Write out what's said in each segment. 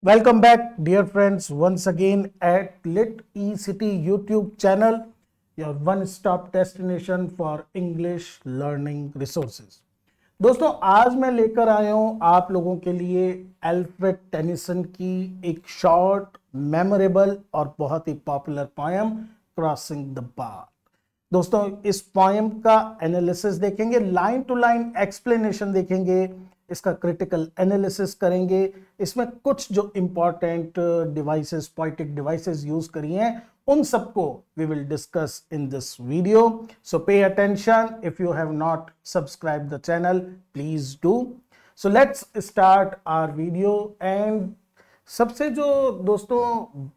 Welcome back, dear friends, once again at Lit eCity YouTube channel, your one-stop destination for English learning resources. दोस्तों, आज मैं लेकर आया हूं आप लोगों के लिए अल्फ्रेड टेनिसन की एक शॉर्ट, मेमोरेबल और बहुत ही popular poem crossing the bar. दोस्तों, इस पोयम का एनालिसिस देखेंगे, लाइन टू लाइन एक्सप्लेनेशन देखेंगे, इसका क्रिटिकल एनालिसिस करेंगे। इसमें कुछ जो important devices, poetic devices use करी हैं, उन सबको we will discuss in this video. So pay attention, if you have not subscribe the channel please do. So let's start our video. And सबसे जो दोस्तों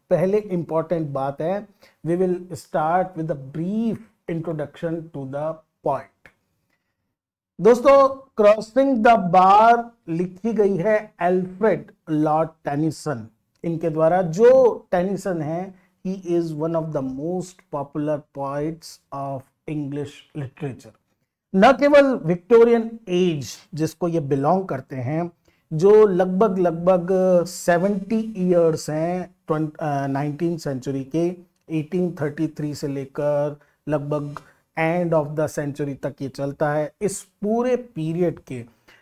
पहले इंपॉर्टेंट बात है, we will start with a brief introduction to the poet. दोस्तों, crossing the bar लिखी गई है अल्फ्रेड लॉर्ड टेनिसन इनके द्वारा। जो टेनिसन है, he is one of the most popular poets of English literature. न केवल विक्टोरियन एज जिसको ये बिलोंग करते हैं, जो लगभग 70 ईयर्स हैं 19th सेंचुरी के, 1833 से लेकर लगभग एंड ऑफ द सेंचुरी तक ये चलता है। इस पूरे पीरियड के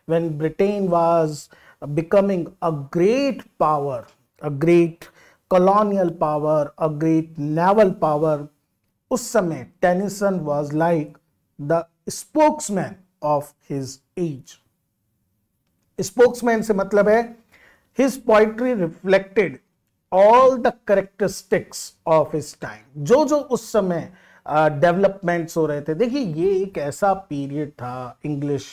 when Britain was becoming a great power, a great colonial power, a great naval power, उस समय Tennyson was like the spokesman of his age. Spokesman से मतलब है his poetry reflected all the characteristics of his time. जो जो उस समय developments हो रहे थे। देखिए, ये एक ऐसा पीरियड था इंग्लिश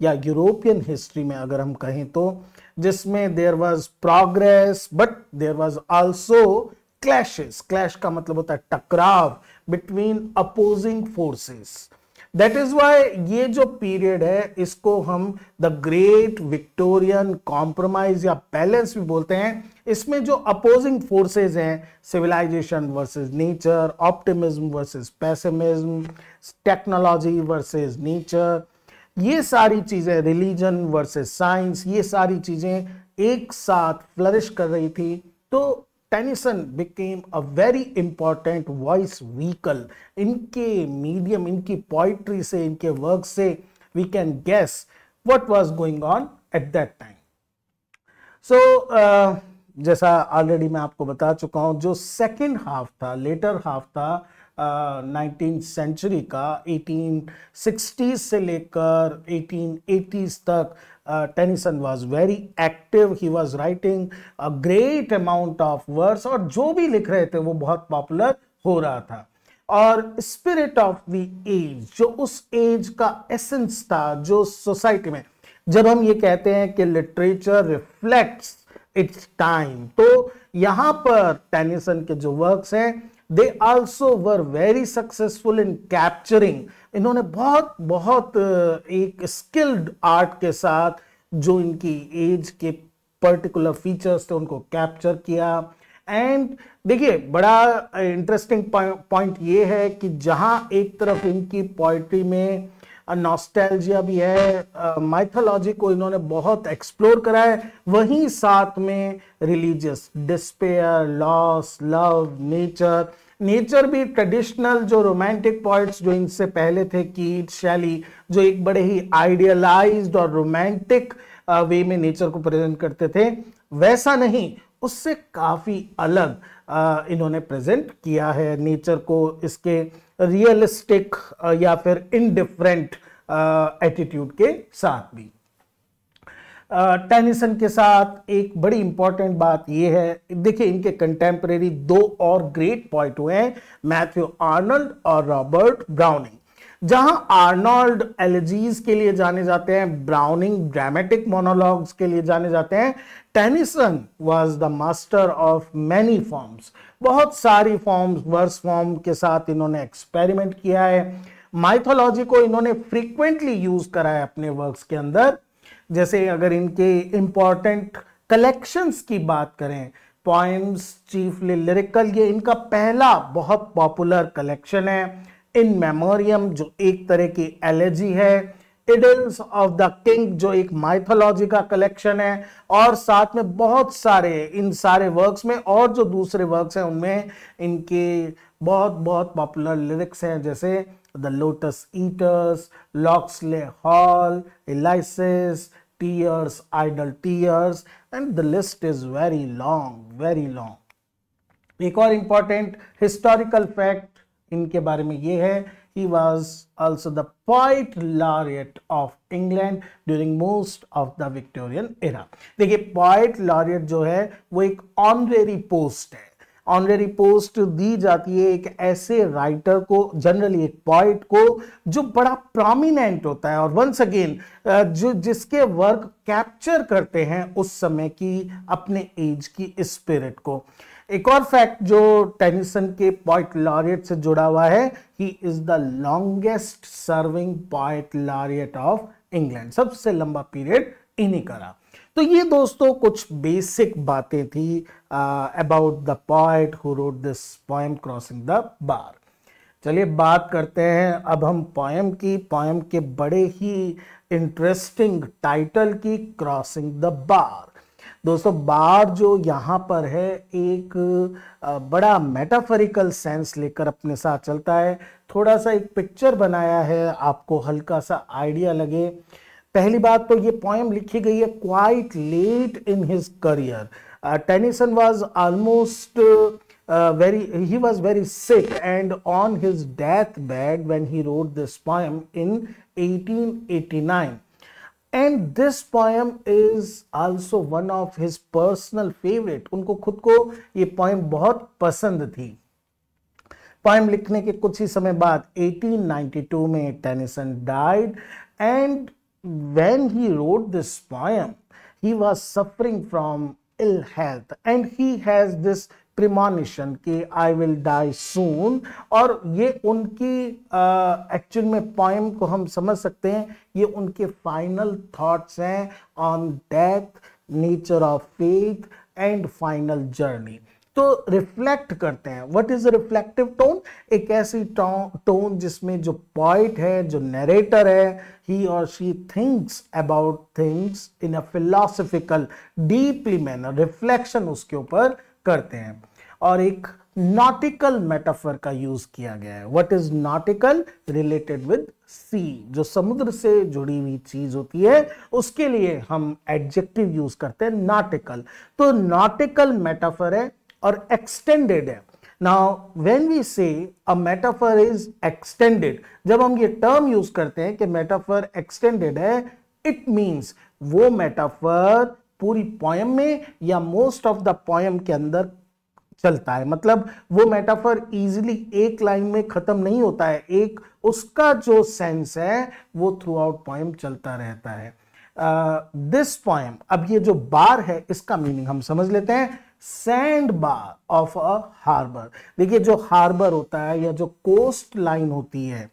या यूरोपियन हिस्ट्री में अगर हम कहें तो, जिसमें there was progress but there was also clashes. Clash का मतलब होता है टकराव between opposing forces. That is why ये जो पीरियड है, इसको हम द ग्रेट विक्टोरियन कॉम्प्रोमाइज या बैलेंस भी बोलते हैं। इसमें जो अपोजिंग फोर्सेस हैं, civilisation versus nature, optimism versus pessimism, technology versus nature, ये सारी चीजें, रिलीजन वर्सेस साइंस, ये सारी चीजें एक साथ फ्लरिश कर रही थी। तो Tennyson became a very important voice vehicle. इनके मीडियम, इनकी पोइट्री से, इनके वर्क से we can guess what was going on at that time. So जैसा ऑलरेडी मैं आपको बता चुका हूं, जो सेकेंड हाफ था, लेटर हाफ था 19th सेंचुरी का, 1860s से लेकर 1880s तक, Tennyson was very active. He was writing a great amount of words, और जो भी लिख रहे थे वो बहुत पॉपुलर हो रहा था। और स्पिरिट ऑफ द एज, जो उस एज का एसेंस था, जो सोसाइटी में, जब हम ये कहते हैं कि लिटरेचर रिफ्लेक्ट्स इट्स टाइम, तो यहां पर टेनिसन के जो वर्क्स हैं, they also were very successful in capturing. इन्होंने बहुत एक स्किल्ड आर्ट के साथ जो इनकी एज के पर्टिकुलर फीचर्स थे उनको कैप्चर किया। एंड देखिए, बड़ा इंटरेस्टिंग पॉइंट ये है कि जहां एक तरफ इनकी पोइट्री में नॉस्टैल्जिया भी है, माइथोलॉजी को इन्होंने बहुत एक्सप्लोर करा है, वहीं साथ में religious despair, loss, love, nature भी ट्रेडिशनल जो रोमांटिक पोइट्स जो इनसे पहले थे, कीट्स, शैली, जो एक बड़े ही आइडियलाइज्ड और रोमांटिक वे में नेचर को प्रेजेंट करते थे, वैसा नहीं, उससे काफी अलग इन्होंने प्रेजेंट किया है नेचर को, इसके रियलिस्टिक या फिर इनडिफरेंट एटीट्यूड के साथ भी। टेनिसन के साथ एक बड़ी इंपॉर्टेंट बात यह है, देखिए, इनके कंटेम्परेरी दो और ग्रेट पोइट हुए हैं, मैथ्यू आर्नल्ड और रॉबर्ट ब्राउनिंग। जहां आर्नल्ड एलिजीज के लिए जाने जाते हैं, ब्राउनिंग ड्रामेटिक मोनोलॉग्स के लिए जाने जाते हैं, Tennyson was the master of many forms. बहुत सारी फॉर्म्स, वर्स फॉर्म के साथ इन्होंने एक्सपेरिमेंट किया है। माइथोलॉजी को इन्होंने फ्रीक्वेंटली यूज करा है अपने वर्क्स के अंदर। जैसे अगर इनके इंपॉर्टेंट कलेक्शंस की बात करें, पोएम्स चीफली लिरिकल, ये इनका पहला बहुत पॉपुलर कलेक्शन है। इन मेमोरियम, जो एक तरह की एलेजी है, इडल्स ऑफ द किंग, जो एक माइथोलॉजी का कलेक्शन है, और साथ में बहुत सारे इन सारे वर्क्स में और जो दूसरे वर्क्स हैं उनमें इनके बहुत बहुत पॉपुलर लिरिक्स हैं, जैसे the Lotus Eaters, Locksley Hall, Ulysses, tears, idle tears, and the list is very long, very long. एक और इंपॉर्टेंट हिस्टोरिकल फैक्ट इनके बारे में ये है, he was also the poet laureate of England during most of the Victorian era। देखिए poet laureate जो है वो एक ऑनरेरी पोस्ट है। ऑनरेरी पोस्ट दी जाती है एक ऐसे राइटर को, जनरली एक पोइट को, जो बड़ा प्रोमिनेंट होता है और वंस अगेन जो जिसके वर्क कैप्चर करते हैं उस समय की अपने एज की स्पिरिट को। एक और फैक्ट जो टेनिसन के पोएट लॉरिएट से जुड़ा हुआ है, he is the longest serving poet laureate of England. सबसे लंबा पीरियड इन्हीं का रहा। तो ये दोस्तों कुछ बेसिक बातें थी about the poet who wrote this poem crossing the बार। चलिए बात करते हैं अब हम पोएम की, पोएम के बड़े ही इंटरेस्टिंग टाइटल की, क्रॉसिंग द बार। दोस्तों बार जो यहाँ पर है एक बड़ा मेटाफरिकल सेंस लेकर अपने साथ चलता है। थोड़ा सा एक पिक्चर बनाया है, आपको हल्का सा आइडिया लगे। पहली बात तो ये पोएम लिखी गई है quite late in his career. Tennyson was almost he was very sick, and on his deathbed when he wrote this poem in 1889, and this poem is also one of his personal favorite। उनको खुद को ये poem बहुत पसंद थी। Poem लिखने के कुछ ही समय बाद 1892 में Tennyson died, and when he wrote this poem he was suffering from ill health, and he has this प्रिमोनिशन कि आई विल डाई सून। और ये उनकी एक्चुअल में पोएम को हम समझ सकते हैं, ये उनके फाइनल थॉट्स हैं on death, nature of faith and final journey. तो रिफ्लेक्ट करते हैं। What is reflective tone? एक ऐसी टोन जिसमें जो पोइट है, जो नरेटर है, ही और she thinks about things in a philosophical deeply manner, reflection उसके ऊपर करते हैं। और एक नॉटिकल मेटाफर का यूज किया गया है। What is nautical? Related with sea, जो समुद्र से जुड़ी हुई चीज होती है उसके लिए हम एडजेक्टिव यूज करते हैं नॉटिकल। तो नॉटिकल मेटाफर है और एक्सटेंडेड है। नाउ व्हेन वी से अ मेटाफर इज एक्सटेंडेड, जब हम ये टर्म यूज करते हैं कि मेटाफर एक्सटेंडेड है, इट मींस वो मेटाफर पूरी पोएम में या मोस्ट ऑफ द पोएम के अंदर चलता है। मतलब वो मेटाफर इजीली एक लाइन में खत्म नहीं होता है, एक उसका जो सेंस है वो थ्रू आउट पोएम चलता रहता है। दिस पोएम, अब ये जो बार है इसका मीनिंग हम समझ लेते हैं। Sand bar of a harbour. देखिए जो हार्बर होता है या जो कोस्ट लाइन होती है,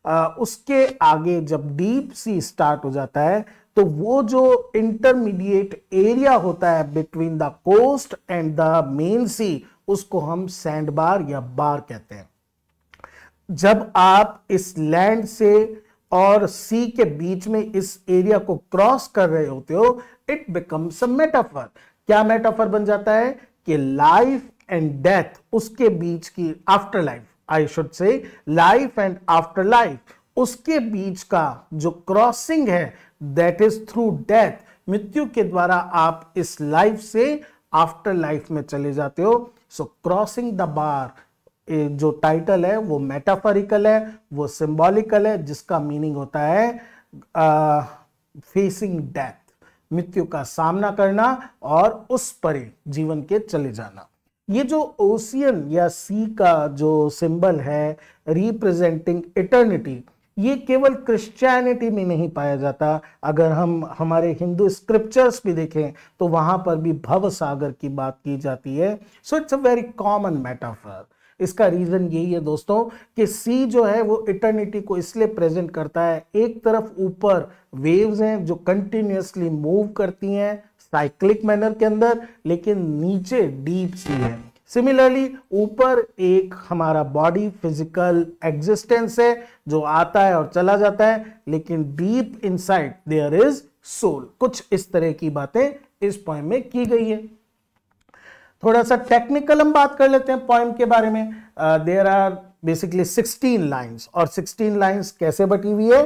उसके आगे जब डीप सी स्टार्ट हो जाता है तो वो जो इंटरमीडिएट एरिया होता है between the coast and the main sea, उसको हम सैंड बार या बार कहते हैं। जब आप इस लैंड से और सी के बीच में इस एरिया को क्रॉस कर रहे होते हो, इट बिकम्स अ मेटाफर। क्या मेटाफर बन जाता है कि लाइफ एंड डेथ, उसके बीच की after life, I should say life and after life, उसके बीच का जो क्रॉसिंग है दैट इज थ्रू डेथ। मृत्यु के द्वारा आप इस लाइफ से आफ्टर लाइफ में चले जाते हो। सो क्रॉसिंग द बार जो टाइटल है वो मेटाफरिकल है, वो सिंबॉलिकल है, जिसका मीनिंग होता है फेसिंग डेथ, मृत्यु का सामना करना और उस परे जीवन के चले जाना। ये जो ओशियन या सी का जो सिंबल है रिप्रेजेंटिंग इटर्निटी, ये केवल क्रिश्चियनिटी में नहीं पाया जाता। अगर हम हमारे हिंदू स्क्रिप्चर्स भी देखें तो वहां पर भी भव सागर की बात की जाती है। So it's a very common metaphor. इसका रीजन यही है दोस्तों कि सी जो है वो इटर्निटी को इसलिए प्रेजेंट करता है। एक तरफ ऊपर वेव्स हैं जो कंटिन्यूअसली मूव करती हैं साइक्लिक मैनर के अंदर, लेकिन नीचे डीप सी है, सिमिलरली ऊपर एक हमारा बॉडी फिजिकल एग्जिस्टेंस है जो आता है और चला जाता है, लेकिन deep inside there is soul. कुछ इस तरह की बातें इस पोएम में की गई है। थोड़ा सा टेक्निकल हम बात कर लेते हैं पोएम के बारे में। देयर आर बेसिकली 16 लाइंस, और 16 लाइंस कैसे बटी हुई है?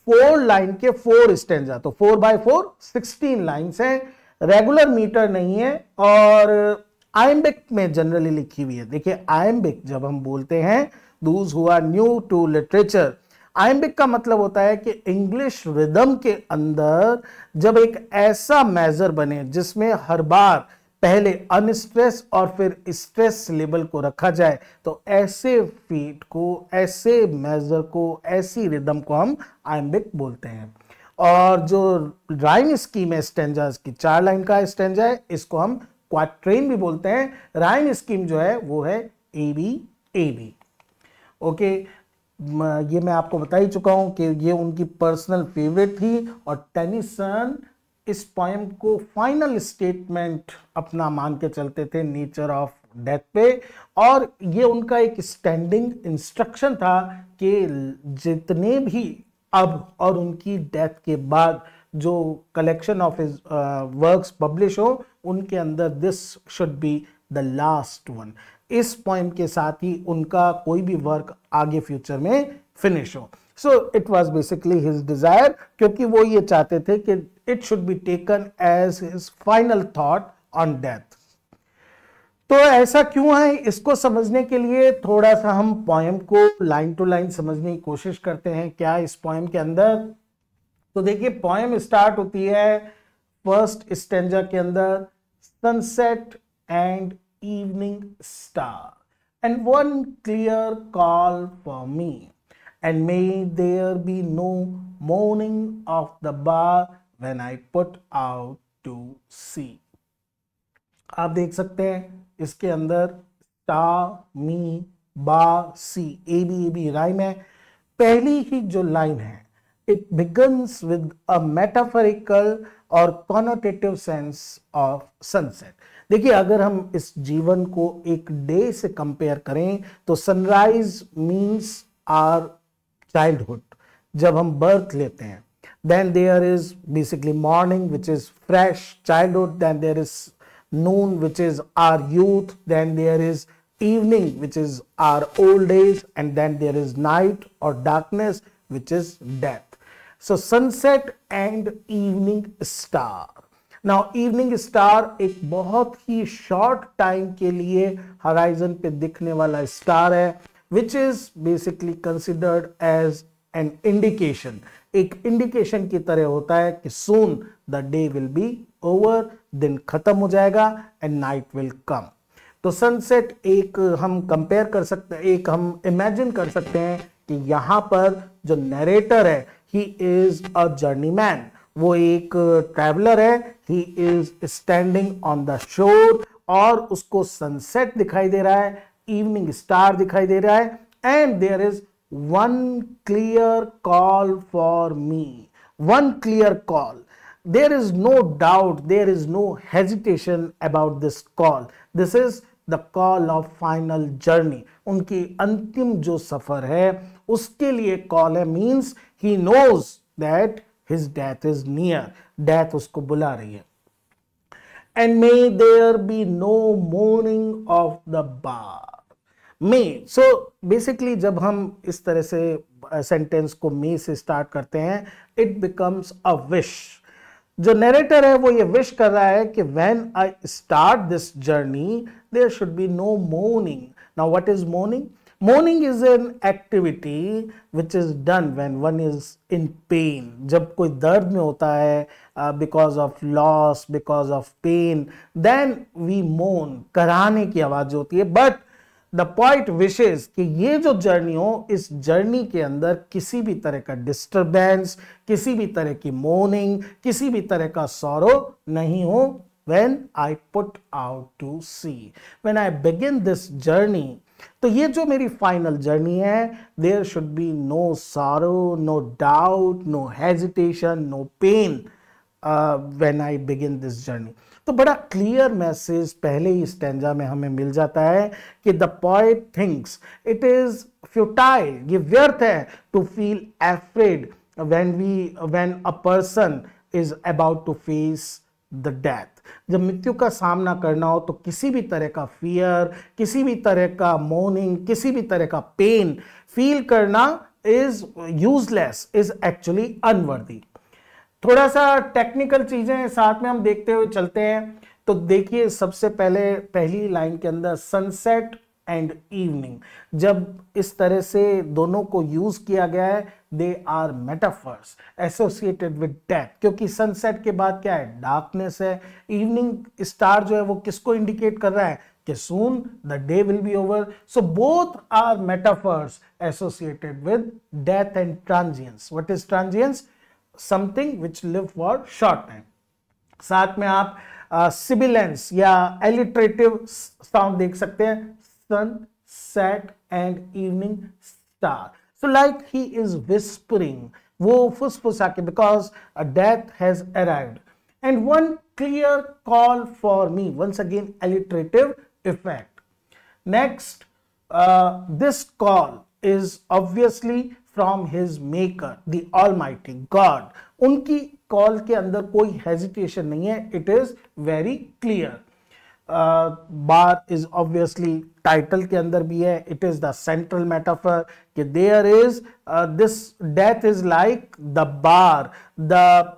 4 लाइन के 4 स्टैंजा, तो 4 बाय 4 16 लाइंस है। रेगुलर मीटर नहीं है और आयम्बिक में जनरली लिखी हुई है। देखिए आयम्बिक जब हम बोलते हैं, those who are new to literature, iambic का मतलब होता है कि इंग्लिश रिदम के अंदर जब एक ऐसा मेजर बने जिसमें हर बार पहले अनस्ट्रेस और फिर स्ट्रेस सिलेबल को रखा जाए, तो ऐसे फीट को, ऐसे मेजर को, ऐसी रिदम को हम आयम्बिक बोलते हैं। और जो राइम स्कीम है स्टैंजास की, 4 लाइन का स्टैंजा है, इसको हम क्वाट्रेन भी बोलते हैं। राइम स्कीम जो है वो है A B A B. Okay, ये मैं आपको बता ही चुका हूं कि ये उनकी पर्सनल फेवरेट थी, और टेनिसन इस पोएम को फाइनल स्टेटमेंट अपना मान के चलते थे नेचर ऑफ डेथ पे, और ये उनका एक स्टैंडिंग इंस्ट्रक्शन था कि जितने भी अब और उनकी डेथ के बाद जो collection of his works publish हो, उनके अंदर this should be the last one. इस पोएम के साथ ही उनका कोई भी वर्क आगे फ्यूचर में फिनिश हो। So it was basically his desire, क्योंकि वो ये चाहते थे कि it should be taken as his final thought on death. तो ऐसा क्यों है, इसको समझने के लिए थोड़ा सा हम पोएम को लाइन टू लाइन समझने की कोशिश करते हैं। क्या इस पोएम के अंदर, तो देखिए पोएम स्टार्ट होती है फर्स्ट स्टैंजा के अंदर, sunset and evening star and one clear call for me and may there be no mourning of the bar when I put out to sea। आप देख सकते हैं इसके अंदर स्टार, मी, बा, सी, ए बी राइम है। पहली ही जो लाइन है, it begins with a metaphorical और कॉनोटेटिव सेंस ऑफ सनसेट। देखिए अगर हम इस जीवन को एक डे से कंपेयर करें तो सनराइज मीन्स आर चाइल्डहुड, जब हम बर्थ लेते हैं। Then there is basically morning which is fresh childhood, then there is noon which is our youth, then there is evening which is our old days, and then there is night or darkness which is death. So sunset and evening star. Now evening star एक बहुत ही short time के लिए horizon पे दिखने वाला star है, which is basically considered as an indication. एक indication की तरह होता है कि soon the day will be over, दिन खत्म हो जाएगा and night will come. तो सनसेट एक हम कंपेयर कर सकते हैं, एक हम इमेजिन कर सकते हैं कि यहाँ पर जो नरेटर है ही इज अ जर्नीमैन, वो एक ट्रैवलर है, he is standing on the shore और उसको सनसेट दिखाई दे रहा है, इवनिंग स्टार दिखाई दे रहा है, and there is one clear call for me, one clear call. There is no doubt, there is no hesitation about this call. This is the call of final journey. उनकी अंतिम जो सफर है उसके लिए कॉल है, means he knows that his death is near. Death उसको बुला रही है. And may there be no mourning of the bar. May. So basically जब हम इस तरह से सेंटेंस को may से स्टार्ट करते हैं, it becomes a wish. जो नरेटर है वो ये विश कर रहा है कि when I start this journey there should be no mourning. Now what is mourning? Mourning is an activity which is done when one is in pain. जब कोई दर्द में होता है because of loss, because of pain, then we mourn. कराने की आवाज होती है. But the poet wishes कि ये जो जर्नी हो, इस जर्नी के अंदर किसी भी तरह का डिस्टर्बेंस, किसी भी तरह की मोर्निंग, किसी भी तरह का सॉरो नहीं हो. When I put out to sea, when I begin this journey, तो ये जो मेरी फाइनल जर्नी है, there should be no sorrow, no doubt, no hesitation, no pain when I begin this journey. तो तो बड़ा क्लियर मैसेज पहले ही stanza में हमें मिल जाता है कि the poet thinks it is futile, ये व्यर्थ है, to feel afraid when a person is about to face the death. जब मृत्यु का सामना करना हो तो किसी भी तरह का फियर, किसी भी तरह का मोर्निंग, किसी भी तरह का पेन फील करना is useless, is actually unworthy. थोड़ा सा टेक्निकल चीजें साथ में हम देखते हुए चलते हैं. तो देखिए सबसे पहले पहली लाइन के अंदर सनसेट एंड इवनिंग, जब इस तरह से दोनों को यूज किया गया है, they are metaphors associated with death, क्योंकि सनसेट के बाद क्या है, डार्कनेस है. इवनिंग स्टार जो है वो किसको इंडिकेट कर रहा है कि soon the day will be over. So both are metaphors associated with death and transience. What is transience? Something which live for short time. साथ में आप सिबिलेंस या एलिट्रेटिव साउंड देख सकते हैं, sunset and evening star. So like he is whispering, वो फुसफुसा के, because a death has arrived. And one clear call for me, once again alliterative effect. Next, this call is obviously from his maker, the Almighty God. उनकी call के अंदर कोई hesitation नहीं है, it is very clear. Bar is obviously title के अंदर भी है, it is the central metaphor कि there is this death is like the bar, the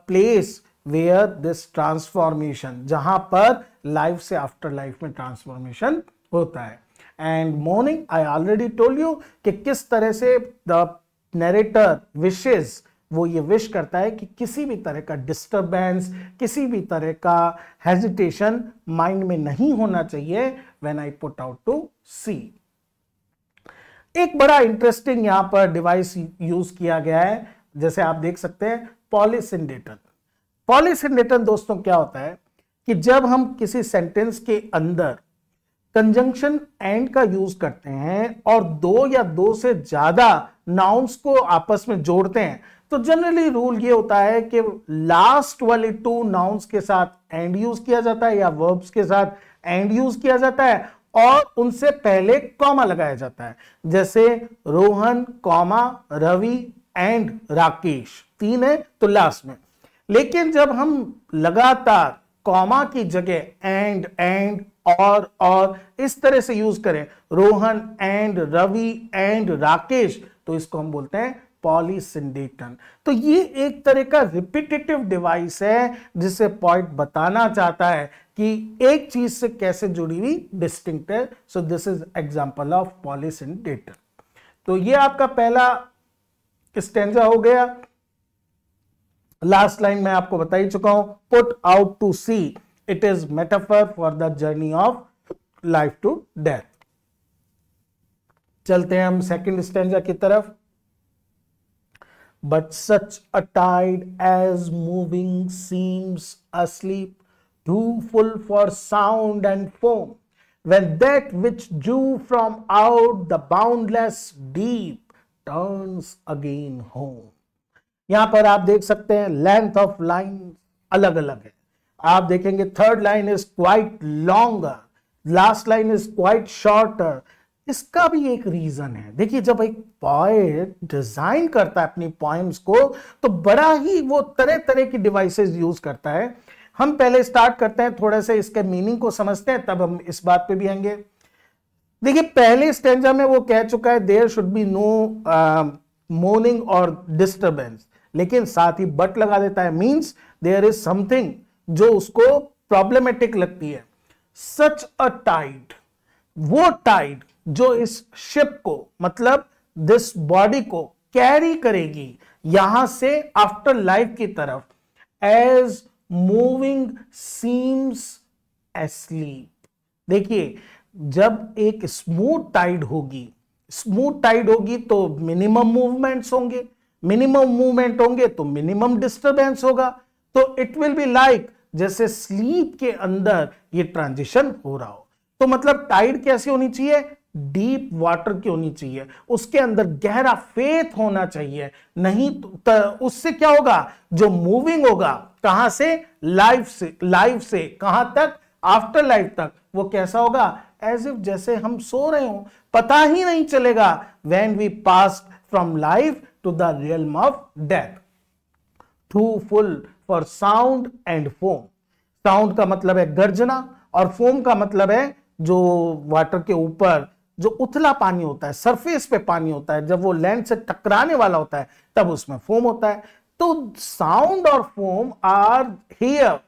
place where this transformation, जहां पर लाइफ से आफ्टर लाइफ में ट्रांसफॉर्मेशन होता है. And morning I already told you कि किस तरह से द नरेटर विशेस, वो ये विश करता है कि किसी भी तरह का डिस्टरबेंस, किसी भी तरह का हेजिटेशन माइंड में नहीं होना चाहिए when I put out to sea. एक बड़ा इंटरेस्टिंग यहां पर डिवाइस यूज किया गया है, जैसे आप देख सकते हैं पॉलीसिंडेटन. पॉलीसिंडेटन दोस्तों क्या होता है कि जब हम किसी सेंटेंस के अंदर कंजंक्शन एंड का यूज करते हैं और दो या दो से ज्यादा नाउन्स को आपस में जोड़ते हैं, तो जनरली रूल ये होता है कि लास्ट वाले टू नाउन्स के साथ एंड यूज किया जाता है या वर्ब्स के साथ एंड यूज किया जाता है और उनसे पहले कॉमा लगाया जाता है. जैसे रोहन कॉमा रवि एंड राकेश, तीन है तो लास्ट में. लेकिन जब हम लगातार कॉमा की जगह एंड और इस तरह से यूज करें, रोहन एंड रवि एंड राकेश, तो इसको हम बोलते हैं पॉलीसिंडेटन. तो ये एक तरह का रिपीटेटिव डिवाइस है जिससे पॉइंट बताना चाहता है कि एक चीज से कैसे जुड़ी हुई डिस्टिंक्ट है. So this is example of polysyndeton. तो ये आपका पहला स्टैंजा हो गया. लास्ट लाइन में आपको बता ही चुका हूं, put out to sea, it is metaphor for the journey of life to death. चलते हैं हम सेकंड स्टैंजा की तरफ. But such a tide as moving seems asleep, too full for sound and foam, when that which drew from out the boundless deep turns again home. यहां पर आप देख सकते हैं लेंथ ऑफ लाइन अलग अलग है. आप देखेंगे third line is quite longer, last line is quite shorter. इसका भी एक रीजन है. देखिए जब एक पोएट डिजाइन करता है अपनी पोएम्स को तो बड़ा ही वो तरह तरह की डिवाइसेस यूज करता है. हम पहले स्टार्ट करते हैं, थोड़ा सा इसके मीनिंग को समझते हैं, तब हम इस बात पे भी आएंगे. देखिए पहले स्टैंजा में वो कह चुका है there should be no moaning और डिस्टरबेंस, लेकिन साथ ही बट लगा देता है, मींस देयर इज समथिंग जो उसको प्रॉब्लमेटिक लगती है. सच अ टाइड, वो टाइड जो इस शिप को, मतलब दिस बॉडी को कैरी करेगी यहां से आफ्टर लाइफ की तरफ, एज मूविंग सीम्स एस्लीप. देखिए जब एक स्मूथ टाइड होगी तो मिनिमम मूवमेंट्स होंगे, मिनिमम मूवमेंट होंगे तो मिनिमम डिस्टरबेंस होगा. तो इट विल बी लाइक जैसे स्लीप के अंदर ये ट्रांजिशन हो रहा हो. तो मतलब टाइड कैसी होनी चाहिए, डीप वाटर की होनी चाहिए, उसके अंदर गहरा फेथ होना चाहिए, नहीं तो उससे क्या होगा, जो मूविंग होगा कहां से, लाइफ से कहां तक, आफ्टर लाइफ तक, वो कैसा होगा, एज इफ जैसे हम सो रहे हो, पता ही नहीं चलेगा when we pass from life to the realm of death. Too full for sound and foam. Sound का मतलब है गर्जना, और फोम का मतलब है जो वाटर के ऊपर जो उथला पानी होता है, सरफेस पे पानी होता है, जब वो लैंड से टकराने वाला होता है तब उसमें फोम होता है। तो साउंड और foam are here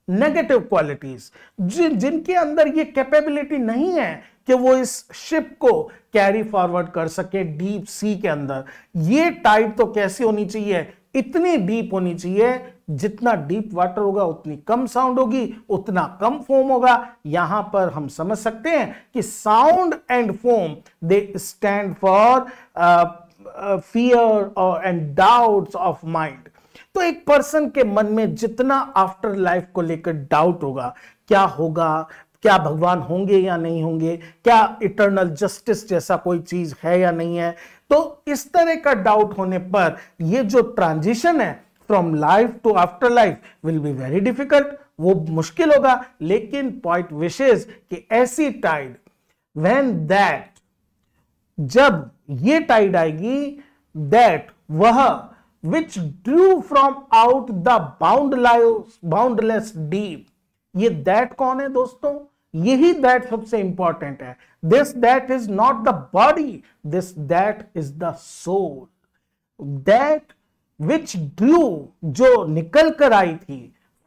negative qualities, जिनके अंदर ये कैपेबिलिटी नहीं है कि वो इस शिप को कैरी फॉरवर्ड कर सके डीप सी के अंदर। ये टाइड तो कैसी होनी चाहिए, इतनी डीप होनी चाहिए, जितना डीप वाटर होगा उतनी कम साउंड होगी, उतना कम फोम होगा। यहां पर हम समझ सकते हैं कि sound and foam they stand for fear and doubts of mind. तो एक पर्सन के मन में जितना आफ्टर लाइफ को लेकर डाउट होगा, क्या होगा, क्या भगवान होंगे या नहीं होंगे, क्या इटर्नल जस्टिस जैसा कोई चीज है या नहीं है, तो इस तरह का डाउट होने पर ये जो ट्रांजिशन है from life to after life will be very difficult, वो मुश्किल होगा। लेकिन पॉइंट विशेष कि ऐसी टाइड व्हेन दैट, जब ये टाइड आएगी, दैट वह which drew from out the boundless deep। ये दैट कौन है दोस्तों, यही दैट सबसे इंपॉर्टेंट है। This that is not the body, this that is the soul. That which drew, जो निकल कर आई थी,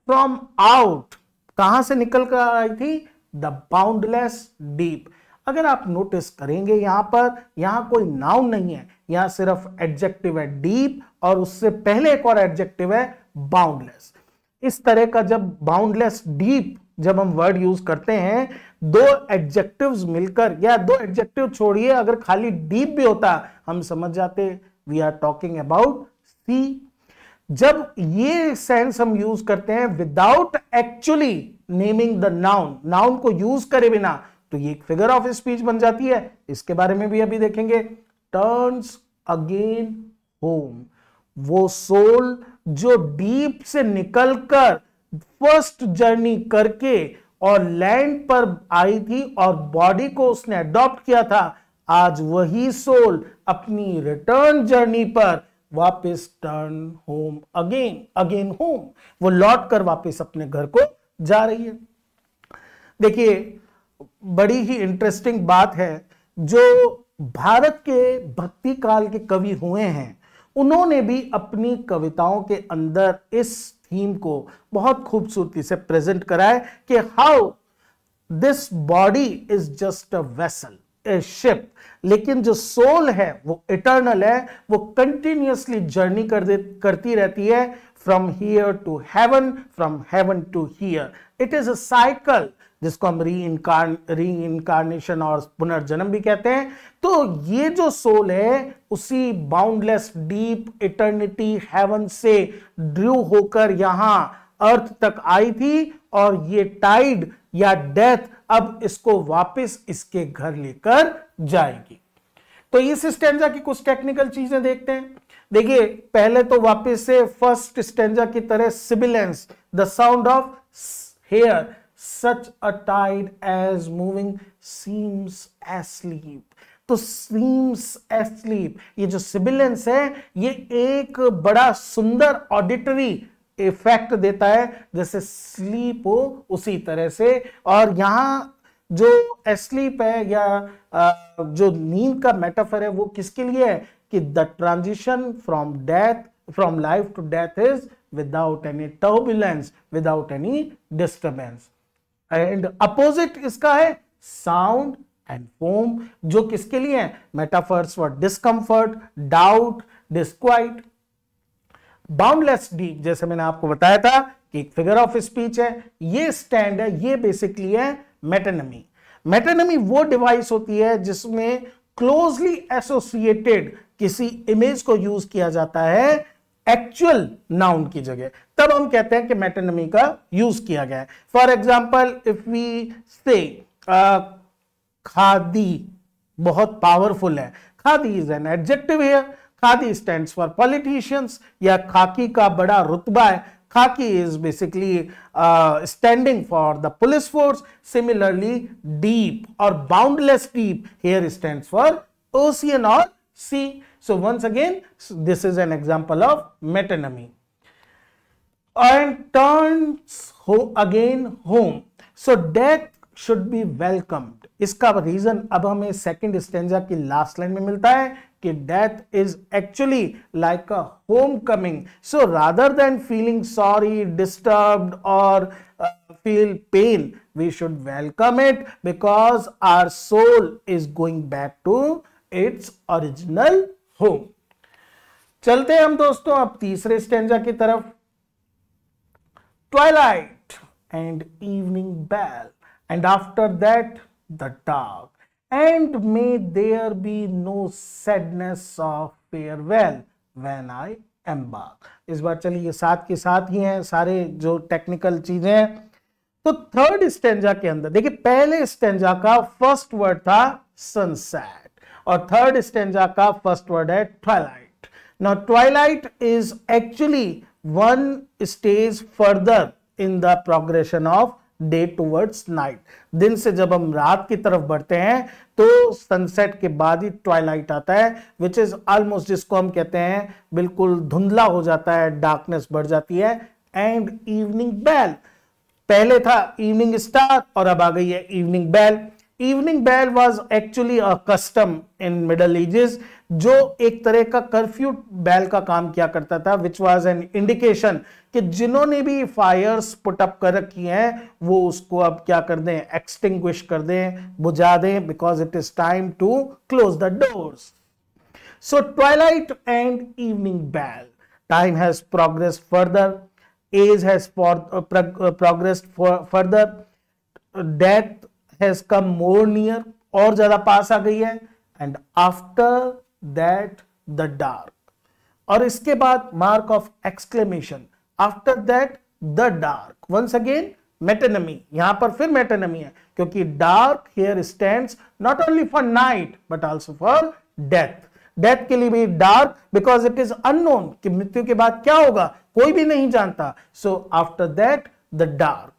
फ्रॉम आउट, कहां से निकल कर आई थी, द बाउंडलेस डीप। अगर आप नोटिस करेंगे यहां कोई नाउन नहीं है, यहां सिर्फ एडजेक्टिव है डीप, और उससे पहले एक और एडजेक्टिव है बाउंडलेस। इस तरह का जब बाउंडलेस डीप जब हम वर्ड यूज करते हैं, दो एडजेक्टिव्स मिलकर, या दो एडजेक्टिव छोड़िए, अगर खाली डीप भी होता हम समझ जाते we are talking about C. जब ये सेंस हम यूज करते हैं without actually naming the noun, noun को यूज करे बिना, तो ये एक फिगर ऑफ स्पीच बन जाती है। इसके बारे में भी अभी देखेंगे। टर्न्स अगेन होम, वो सोल जो डीप से निकलकर फर्स्ट जर्नी करके और लैंड पर आई थी और बॉडी को उसने अडॉप्ट किया था, आज वही सोल अपनी रिटर्न जर्नी पर वापस टर्न होम अगेन होम, वो लौट कर वापस अपने घर को जा रही है। देखिए बड़ी ही इंटरेस्टिंग बात है, जो भारत के भक्ति काल के कवि हुए हैं उन्होंने भी अपनी कविताओं के अंदर इस थीम को बहुत खूबसूरती से प्रेजेंट करा है कि how this body is just a vessel, A ship, लेकिन जो सोल है वो इटर्नल है, वो कंटिन्यूअसली जर्नी करती रहती है from here to heaven, from heaven to here. It is a cycle जिसको हम री इनकारनेशन और पुनर्जन्म भी कहते हैं। तो ये जो सोल है उसी बाउंडलेस डीप इटर्निटी हेवन से ड्रू होकर यहां अर्थ तक आई थी, और ये टाइड या डेथ अब इसको वापस इसके घर लेकर जाएगी। तो इस स्टेंजा की कुछ टेक्निकल चीजें देखते हैं। देखिए पहले तो वापस से फर्स्ट स्टेंजा की तरह sibilance, the sound of hair, such a tide as moving seems asleep। तो seems asleep, ये जो sibilance है ये एक बड़ा सुंदर ऑडिटरी इफेक्ट देता है, जैसे स्लीप हो उसी तरह से। और यहां जो एस्लीप है या जो नींद का मेटाफर है वो किसके लिए है कि the transition from life to death is without any turbulence, without any disturbance. And opposite इसका है साउंड एंड फोम, जो किसके लिए है, metaphors for discomfort, doubt, disquiet. Boundless deep जैसे मैंने आपको बताया था कि एक फिगर ऑफ स्पीच है, ये स्टैंड है, ये बेसिकली है मेटोनिमी। मेटोनिमी वो डिवाइस होती है जिसमें क्लोजली एसोसिएटेड किसी इमेज को यूज किया जाता है एक्चुअल नाउन की जगह, तब हम कहते हैं कि मेटोनिमी का यूज किया गया है। फॉर एग्जाम्पल इफ वी से खादी, बहुत पावरफुल है। Khadi is an adjective here. Khadi stands for politicians, या खाकी का बड़ा रुतबा है। खाकी is basically standing for the police force. Similarly, deep or boundless deep here stands for ocean or sea. So once again, this is an example of metonymy. And turns again home. So death should be welcomed. इसका reason अब हमें second stanza की last line में मिलता है कि death is actually like a home coming. So rather than feeling sorry, disturbed और feel pain, we should welcome it because our soul is going back to its original home. चलते हैं हम दोस्तों अब तीसरे स्टेंजा की तरफ. Twilight and evening bell, and after that the dark, and may there be no sadness of farewell when I embark. इस बार चलिए साथ के साथ ही हैं सारे जो टेक्निकल चीजें हैं. तो थर्ड स्टेंजा के अंदर देखिए, पहले स्टेंजा का फर्स्ट वर्ड था सनसेट और थर्ड स्टेंजा का फर्स्ट वर्ड है Twilight. Now Twilight is actually one stage further in the progression of day towards night. दिन से जब हम रात की तरफ बढ़ते हैं तो सनसेट के बाद ही ट्वाइलाइट आता है, which is almost, जिसको हम कहते हैं बिल्कुल धुंधला हो जाता है, डार्कनेस बढ़ जाती है. एंड इवनिंग बेल, पहले था इवनिंग स्टार और अब आ गई है evening bell. Evening bell was actually a custom in middle ages, जो एक तरह का कर्फ्यू बेल का काम किया करता था, विच वॉज एन इंडिकेशन कि जिन्होंने भी फायर्स पुट अप कर रखी हैं वो उसको अब क्या कर दें, एक्सटिंग्विश कर दें, बुझा दें, because it is time to close the doors. So twilight and evening bell, time has progressed further, age has progressed further, death has come more near, और ज्यादा पास आ गई है. and after that the dark, और इसके बाद mark of exclamation, after that the dark. Once again metonymy, यहां पर फिर मेटोनिमी है क्योंकि dark here stands not only for night but also for death. Death के लिए भी dark because it is unknown कि मृत्यु के बाद क्या होगा कोई भी नहीं जानता. So after that the dark.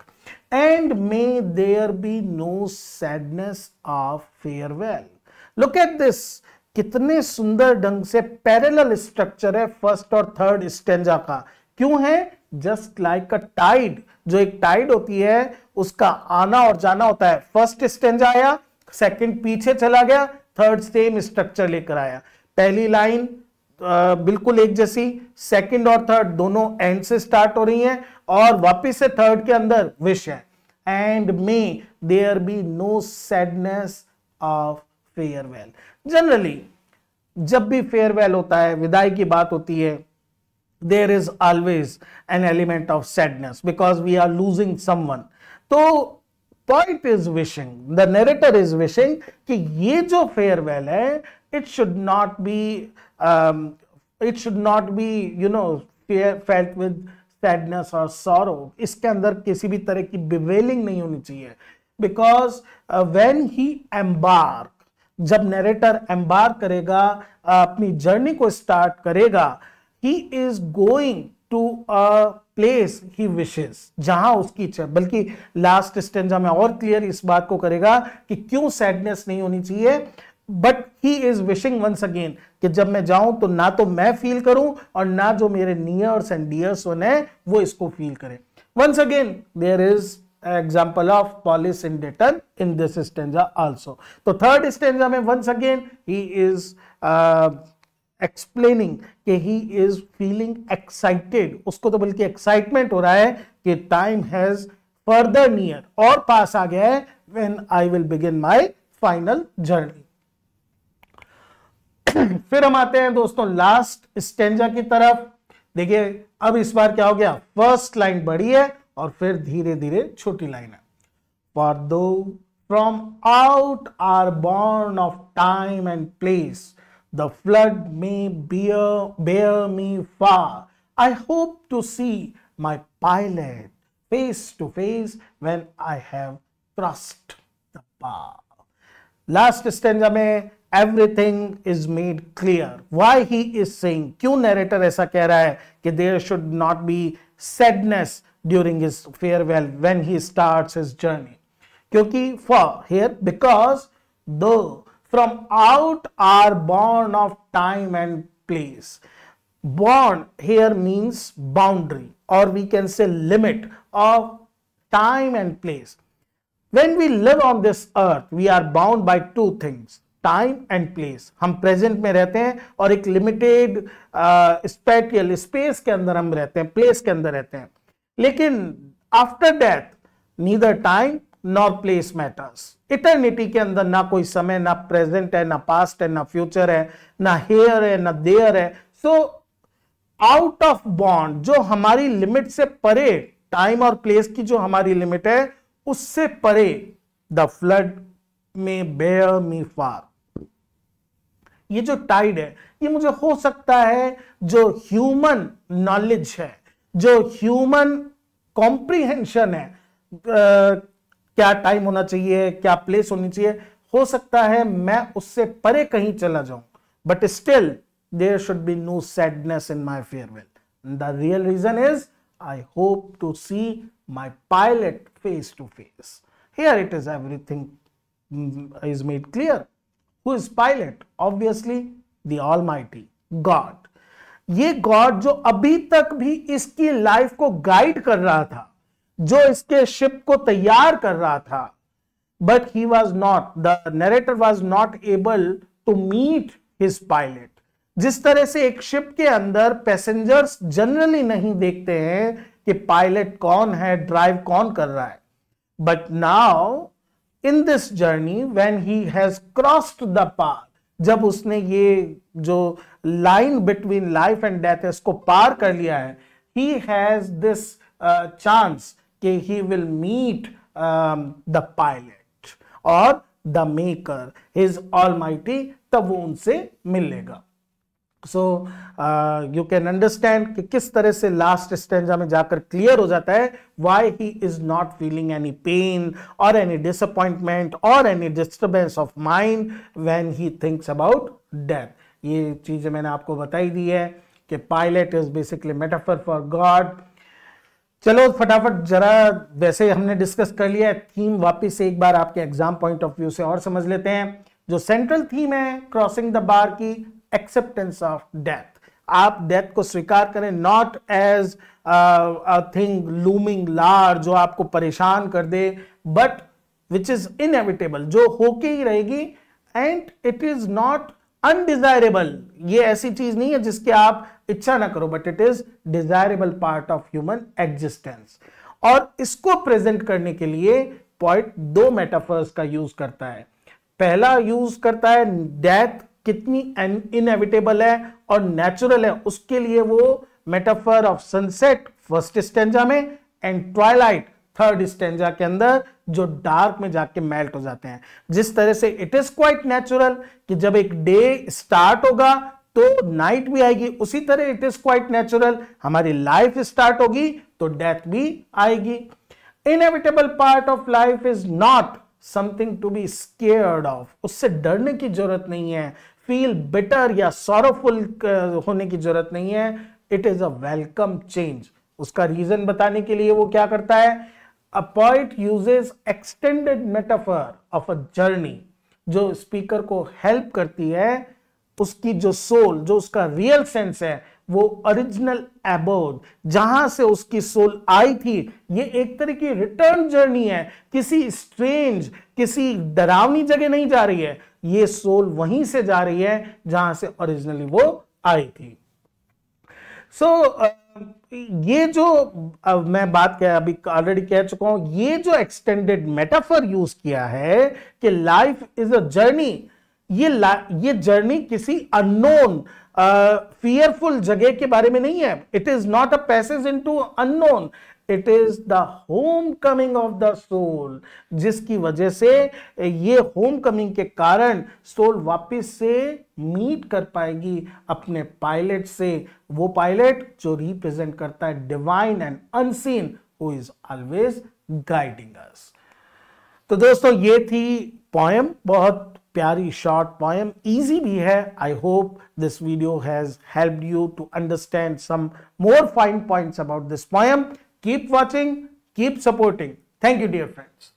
And may there be no sadness of farewell. Look at this, कितने सुंदर ढंग से पैरेलल स्ट्रक्चर है फर्स्ट और थर्ड स्टेंजा का. क्यों है? Just like a tide. जो एक टाइड होती है उसका आना और जाना होता है. फर्स्ट स्टेंजा आया, सेकंड पीछे चला गया, थर्ड सेम स्ट्रक्चर लेकर आया. पहली लाइन बिल्कुल एक जैसी, सेकंड और थर्ड दोनों एंड से स्टार्ट हो रही हैं और वापिस से थर्ड के अंदर विश है. And may there be no sadness of farewell. Generally जब भी फेयरवेल होता है, विदाई की बात होती है, there is always an element of sadness because we are losing someone. तो point is wishing, the narrator is wishing कि ये जो फेयरवेल है it should not be felt with sadness or sorrow. इसके अंदर किसी भी तरह की bewailing नहीं होनी चाहिए. because when he embark, जब नरेटर एम्बार्क करेगा, अपनी जर्नी को स्टार्ट करेगा, he is going to a place he wishes, जहां उसकी इच्छा. बल्कि लास्ट स्टेंजा में और क्लियर इस बात को करेगा कि क्यों सैडनेस नहीं होनी चाहिए. But he is wishing once again कि जब मैं जाऊं तो ना तो मैं फील करूं और ना जो मेरे नियर्स एंड डियर्स वन है वो इसको फील करें. Once again there is example of polysyndeton in this stanza also. तो थर्ड स्टेंजा में once again he is explaining कि ही इज फीलिंग एक्साइटेड. उसको तो बल्कि एक्साइटमेंट हो रहा है कि टाइम हैज फर्दर नियर और पास आ गया है when I will begin my final journey. फिर हम आते हैं दोस्तों लास्ट स्टेंजा की तरफ. देखिए अब इस बार क्या हो गया, फर्स्ट लाइन बड़ी है और फिर धीरे धीरे छोटी लाइन है. For though from out are born of time and place, the flood may bear me far, I hope to see my pilot face to face when I have crossed the bar. Last stanza में everything is made clear why he is saying, क्यों narrator ऐसा कह रहा है कि there should not be sadness during his farewell when he starts his journey, क्योंकि for here because though from out are born of time and place. Born here means boundary, or we can say limit of time and place. When we live on this earth, we are bound by two things, time and place. हम present में रहते हैं और एक limited spatial space के अंदर हम रहते हैं, place के अंदर रहते हैं. लेकिन after death, neither time nor place matters. Eternity के अंदर ना कोई समय, ना present है, ना past है, ना future है, ना here है, ना there है. So आउट ऑफ बॉन्ड, जो हमारी लिमिट से परे, टाइम और प्लेस की जो हमारी लिमिट है उससे परे, द फ्लड में बेयर मी फार. ये जो टाइड है ये मुझे हो सकता है जो ह्यूमन नॉलेज है, जो ह्यूमन कॉम्प्रिहेंशन है, क्या टाइम होना चाहिए, क्या प्लेस होनी चाहिए, हो सकता है मैं उससे परे कहीं चला जाऊं, but still there should be no sadness in my farewell. The real reason is I hope to see my pilot face to face. Here it is, everything is made clear. Who is pilot? Obviously the Almighty God. ये God जो अभी तक भी इसकी life को guide कर रहा था, जो इसके शिप को तैयार कर रहा था, but he was not, the narrator was not able to meet his pilot. जिस तरह से एक शिप के अंदर पैसेंजर्स जनरली नहीं देखते हैं कि पायलट कौन है, ड्राइव कौन कर रहा है, but now in this journey when he has crossed the path, जब उसने ये जो line between life and death है इसको पार कर लिया है, ही हैज दिस चांस कि he will meet the pilot और द मेकर, हिज ऑलमाइटी, तब वो उनसे मिल लेगा. सो यू कैन अंडरस्टैंड कि किस तरह से लास्ट स्टेंजा में जाकर क्लियर हो जाता है why he is not feeling any pain और एनी डिसअपॉइंटमेंट और any disturbance of mind when he thinks about death. ये चीजें मैंने आपको बताई दी है कि pilot is basically metaphor for God. चलो फटाफट जरा, वैसे हमने डिस्कस कर लिया है, थीम वापिस से एक बार आपके एग्जाम पॉइंट ऑफ व्यू से और समझ लेते हैं. जो सेंट्रल थीम है क्रॉसिंग द बार की, एक्सेप्टेंस ऑफ डेथ. आप डेथ को स्वीकार करें, not as a thing looming large जो आपको परेशान कर दे, बट विच इज इनएविटेबल, जो होके ही रहेगी, and it is not undesirable. ये ऐसी चीज नहीं है जिसकी आप इच्छा ना करो, but it is desirable part of human existence. और इसको प्रेजेंट करने के लिए पोएट दो मेटाफर्स का यूज करता है. पहला यूज करता है डेथ कितनी इनएविटेबल है और नेचुरल है, उसके लिए वो metaphor of sunset first stanza में एंड ट्वाइलाइट थर्ड स्टेंजा के अंदर, जो डार्क में जाके मेल्ट हो जाते हैं. जिस तरह से इट इज क्वाइट नेचुरल कि जब एक डे स्टार्ट होगा तो नाइट भी आएगी, उसी तरह इट इज क्वाइट नेचुरल हमारी लाइफ स्टार्ट होगी तो डेथ भी आएगी. Inevitable part of life is not something to be scared of, उससे डरने की जरूरत नहीं है, फील बिटर या सॉरोफुल होने की जरूरत नहीं है. It is a welcome change. उसका रीजन बताने के लिए वो क्या करता है, a poet uses extended metaphor of a journey, जो स्पीकर को हेल्प करती है, उसकी जो सोल, जो उसका रियल सेंस है, वो ओरिजिनल एबोर्ड, जहां से उसकी सोल आई थी, ये एक तरह की रिटर्न जर्नी है, किसी स्ट्रेंज, किसी डरावनी जगह नहीं जा रही है, ये सोल वहीं से जा रही है जहां से ओरिजिनली वो आई थी. सो ये जो मैं बात अभी ऑलरेडी कह चुका हूं, ये जो एक्सटेंडेड मेटाफर यूज किया है कि लाइफ इज अ जर्नी, ये जर्नी किसी अननोन फियरफुल जगह के बारे में नहीं है. It is not a passage into unknown, it is the homecoming of the soul, जिसकी वजह से ये होम कमिंग के कारण सोल वापस से मीट कर पाएगी अपने पायलट से, वो पायलट जो रिप्रेजेंट करता है divine and unseen who is always guiding अस. तो दोस्तों ये थी पोएम, बहुत प्यारी शॉर्ट पोएम, इजी भी है. I hope this video has helped you to understand some more fine points about this poem. Keep watching, keep supporting. Thank you dear friends.